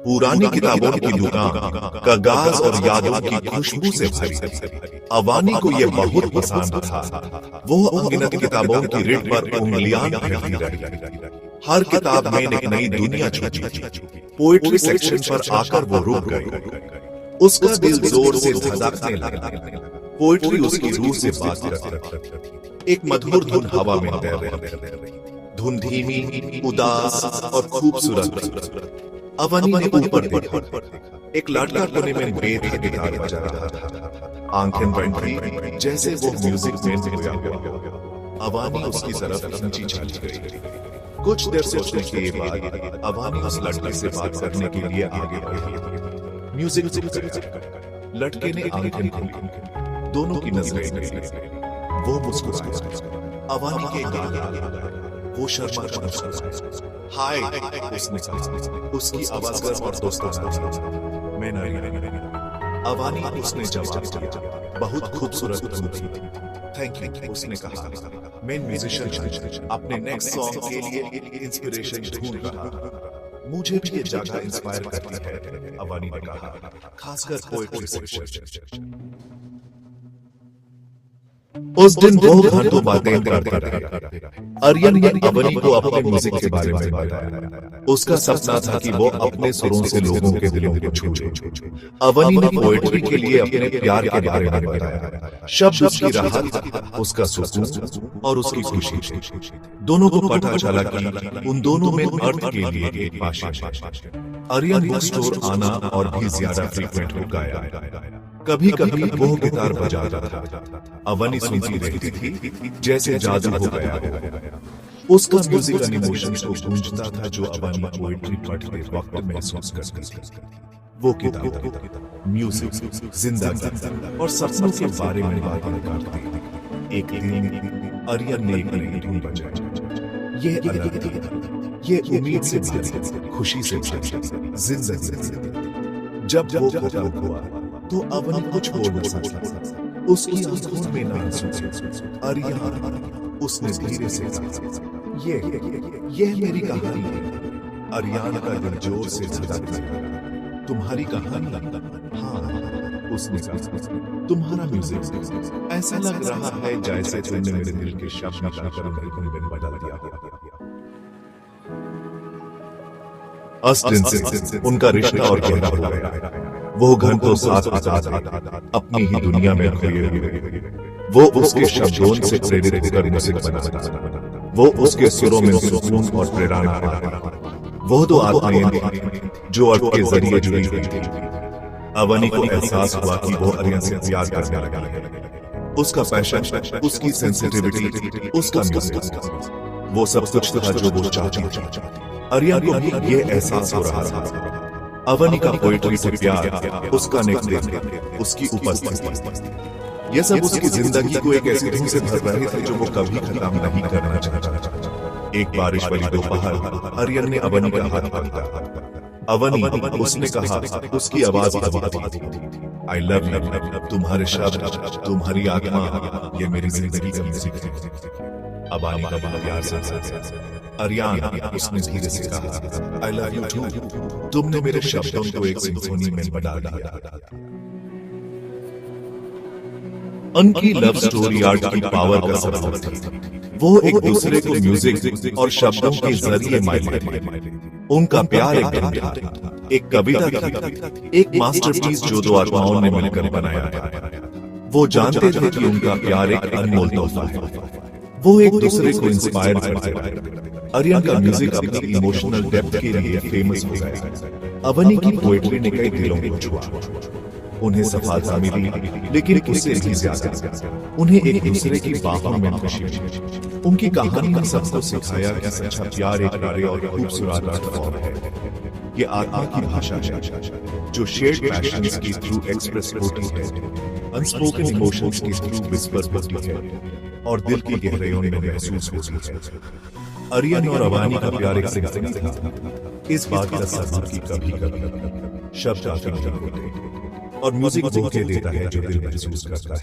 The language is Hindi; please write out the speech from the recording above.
पुरानी किताबों की दुकान कागज और यादों की खुशबू से भरी थी। अवानी को यह बहुत पसंद था। वो अनगिनत किताबों की रिट पर उंगलियां फेरती रही। हर किताब में एक नई दुनिया छुपी। पोएट्री सेक्शन पर आकर वो रुक गई। उसका दिल जोर से धड़कने लगा। पोएट्री उसकी रूह से बात करती थी। एक मधुर धुन हवा में तैर रही। धुन धीमी, उदास और खूबसूरत। अवनी ने ऊपर देखा। एक लड़का कोने में बेधड़क गिटार बजा रहा था। आंखें बंद थी, जैसे वो म्यूजिक में खोया हुआ। अवानी उसकी तरफ खींची चली गई। कुछ देर सोचने के बाद अवानी उस लड़के से बात करने के लिए आगे बढ़ी। म्यूजिक चुप गया। लड़के ने आंखें खोली। दोनों की नजरें मिली। वो मुस्कुराया। अवानी के गाल वो शर्मा हाय उसने उसकी आवाज गर्म और दोस्ताना। मैं नहीं। अवानी उसने जवाब दिया। बहुत खूबसूरत धुन थी। थैंक यू उसने कहा। मैं म्यूजिशियन अपने नेक्स्ट सॉन्ग के लिए इंस्पिरेशन ढूंढ रहा हूं। मुझे भी ये जगह इंस्पायर करती है, अवानी ने कहा, खासकर पोएट्री सेक्शन। उस दिन वो घर तो बातें करता रहा। आर्यन ने अवनी को अपने म्यूजिक के बारे में बताया। उसका सपना था कि वो अपने सुरों से लोगों के दिलों को छूए। अवनी ने पोएट्री के लिए अपने प्यार के बारे में बताया। शब्द उसकी राहत, उसका सुकून और उसकी खुशी। दोनों को पता चला कि उन दोनों में अर्थ के लिए एक भाषा है। आर्यन बुक स्टोर आना और भी ज्यादा फ्रीक्वेंट हो गया। कभी कभी वो गिटार बजाता था। अवनी सुनती रहती थी, जैसे जादू हो गया। उसका म्यूजिक इमोशंस को गूंजता था, जो अवनी पोएट्री पढ़ते वक्त महसूस करती थी। वो किताब, म्यूजिक, जिंदगी और सपनों के बारे में बातें करती। एक दिन आर्यन ने एक नई धुन बजाई। ये अलग थी। ये उम्मीद से भरी, खुशी से भरी, जिंदगी से। जब वो खत्म हुआ तो अवनी कुछ बोल न सका। उसकी आंखों में आंसू थे। आर्यन उसने धीरे से कहा, ये मेरी कहानी है। आर्यन का दिल जोर से धड़क गया। तुम्हारी कहानी? हाँ, उसने कहा। तुम्हारा म्यूजिक ऐसा लग रहा है जैसे तुमने मेरे दिल के शब्द निकालकर मेरे गुनगुन बदल दिया। उस दिन से उनका रिश्ता और गहरा हो गया। वो घर तो साथ अपनी ही दुनिया में खोए हुए। वो उसके शब्दों से प्रेरित होकर म्यूजिक बनाता। वो उसके सुरों में सुकून और प्रेरणा पाता। वो दो आत्माएं जो अर्थ के जरिए जुड़ी हुई थी। अवनी को एहसास हुआ कि वो आर्यन से प्यार करने लगा है। उसका पैशन, उसकी सेंसिटिविटी, उसका म्यूजिक, वो सब कुछ था जो वो चाहती थी। आर्यन को भी ये एहसास हो रहा था। अवनी का पोएट्री से प्यार, उसका नेतृत्व, उसकी उपस्थिति, ये सब उसकी जिंदगी को एक ऐसी धुन से भर रहे थे जो वो कभी खत्म नहीं करना चाहता। एक बारिश वाली दोपहर आर्यन ने अवनी का हाथ पकड़ा। अवनी, उसने कहा, उसकी आवाज थी, आई लव यू। तुम्हारे शब्द, तुम्हारी आत्मा, ये मेरी जिंदगी का म्यूजिक है। अवनी का प्यार से आर्यन, उसने धीरे से कहा, आई लव यू टू। तुमने मेरे शब्दों को एक सिम्फनी में बना दिया। उनकी लव स्टोरी आर्ट की पावर का सबूत थी। वो एक दूसरे को म्यूजिक और शब्दों के जरिए मिलते थे। उनका प्यार एक गीत था, एक कविता थी, एक मास्टरपीस जो दो आत्माओं ने मिलकर बनाया था। वो जानते थे कि उनका प्यार एक अनमोल तोहफा है। वो एक दूसरे को इंस्पायर करते थे। आर्यन का म्यूजिक अपनी इमोशनल डेप्थ के लिए फेमस हो गया। अवनी की पोएट्री ने कई दिलों को छुआ। उन्हें सफलता मिली, लेकिन उससे भी ज्यादा उन्हें एक दूसरे की बाहों में खुशी मिली। उनकी कहानी ने सबको सिखाया कि सच्चा प्यार एक प्यारे और खूबसूरत आर्ट फॉर्म है। ये आत्मा की भाषा है जो शेयर्ड पैशंस की थ्रू एक्सप्रेस होती है, अनस्पोकन इमोशंस की थ्रू विस्पर होती है और दिल की गहराइयों में महसूस होती है। आर्यन और अवानी का प्यार एक सिलसिला था। इस बात का सबूत कि कभी-कभी शब्द काफी नहीं होते और म्यूजिक वो कह देता है जो दिल महसूस करता है।